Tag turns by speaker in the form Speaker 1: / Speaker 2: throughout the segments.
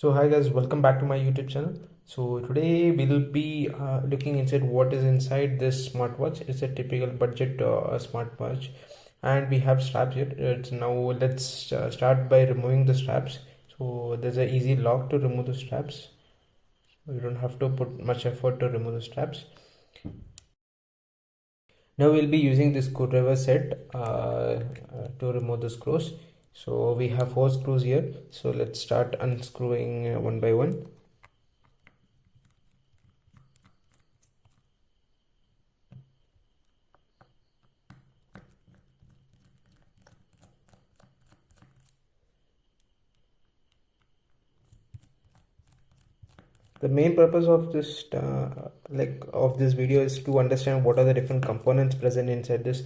Speaker 1: So hi guys, welcome back to my YouTube channel. So today we'll be looking inside what is inside this smartwatch. It's a typical budget smartwatch, and we have straps here. Now let's start by removing the straps. So there's an easy lock to remove the straps. You don't have to put much effort to remove the straps. Now we'll be using this screwdriver set to remove the screws. So we have 4 screws here. So let's start unscrewing one by one. The main purpose of this video is to understand what are the different components present inside this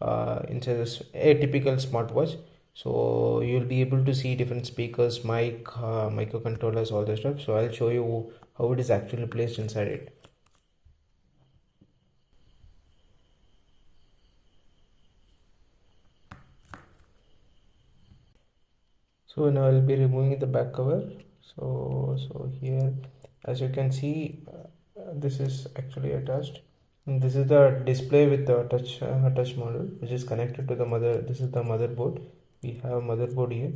Speaker 1: atypical smartwatch. So you'll be able to see different speakers, mic, microcontrollers, all this stuff. So I'll show you how it is actually placed inside it. So now I'll be removing the back cover. So here, as you can see, this is actually attached. And this is the display with the touch model, which is connected to the mother. This is the motherboard. We have motherboard here.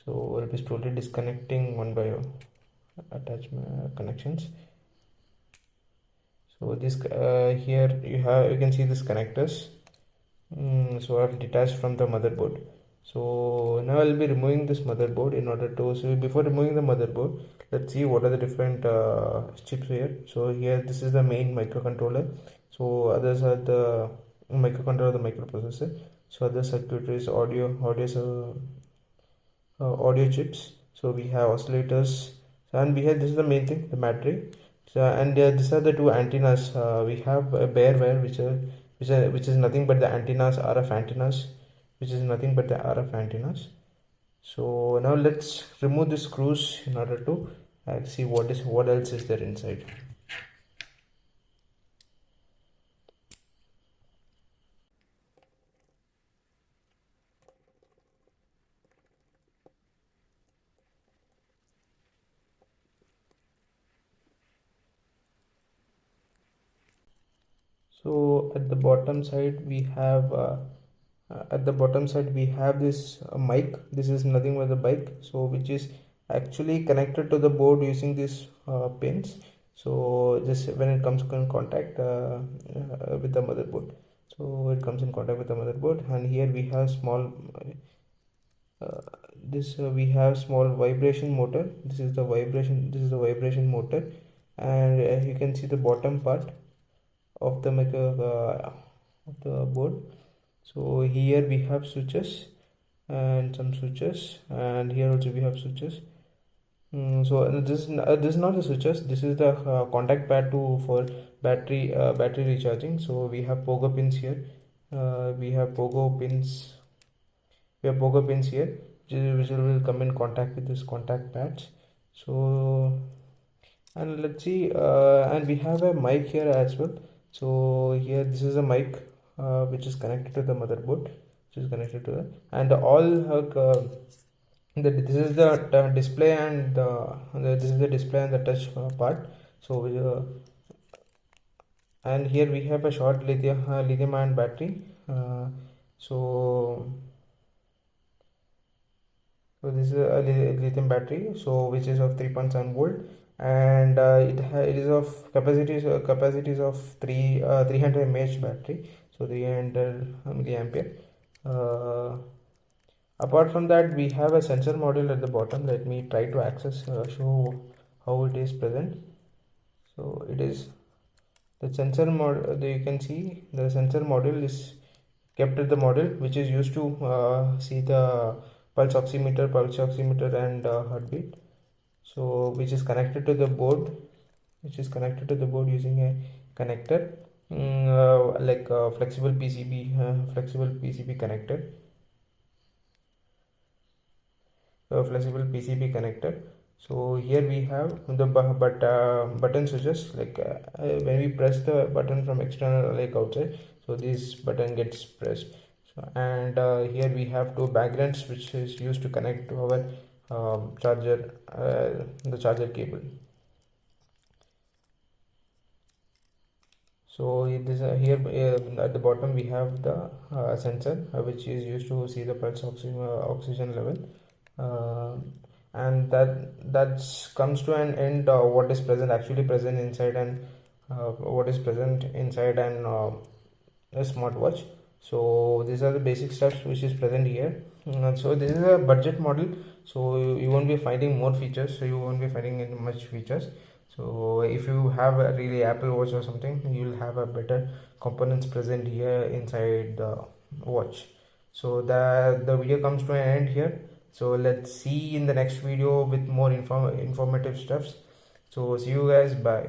Speaker 1: So we'll be slowly disconnecting one by one attachment connections. So this here you can see this connectors. So I've detached from the motherboard. So now I'll be removing this motherboard in order to, so before removing the motherboard, let's see what are the different chips here. So here this is the main microcontroller. So others are the microcontroller, the microprocessor. So other circuitries, audio chips. So we have oscillators, and we have, this is the main thing, the battery. So and these are the two antennas. We have a bare wire which is nothing but the antennas, RF antennas, which is nothing but the RF antennas. So now let's remove the screws in order to see what else is there inside. So at the bottom side we have this mic. This is nothing but the mic, so which is actually connected to the board using these pins. So just when it comes in contact with the motherboard, so it comes in contact with the motherboard. And here we have small we have small vibration motor. This is the vibration motor, and you can see the bottom part of the board. So here we have switches and some switches, and here also we have switches. So this is not the switches. This is the contact pad for battery recharging. So we have pogo pins here. We have pogo pins here, which will come in contact with this contact pads. So, and let's see, and we have a mic here as well. So here this is a mic which is connected to the motherboard, and all this is the display and this is the display and the touch part. So and here we have a short lithium ion battery. So this is a lithium battery, so which is of 3.7 volt, and it is of capacities of 300 mAh battery, so 300 milliampere. Apart from that, we have a sensor module at the bottom. Let me try to access show how it is present. So it is the sensor module. You can see the sensor module is kept at the module, which is used to see the pulse oximeter and heartbeat. So which is connected to the board using a connector, like a flexible PCB connector. So here we have the button switches, like when we press the button from external, like outside, so this button gets pressed. So, and here we have two backgrounds which is used to connect to charger, the charger cable. So it is here at the bottom we have the sensor which is used to see the pulse oxygen level, and that comes to an end what is present actually present inside, and what is present inside a smartwatch. So these are the basic stuff which is present here. So this is a budget model, so you won't be finding more features, so you won't be finding much features. So if you have a really Apple Watch or something, you'll have a better components present here inside the watch. So the video comes to an end here. So let's see in the next video with more informative stuffs. So see you guys, bye.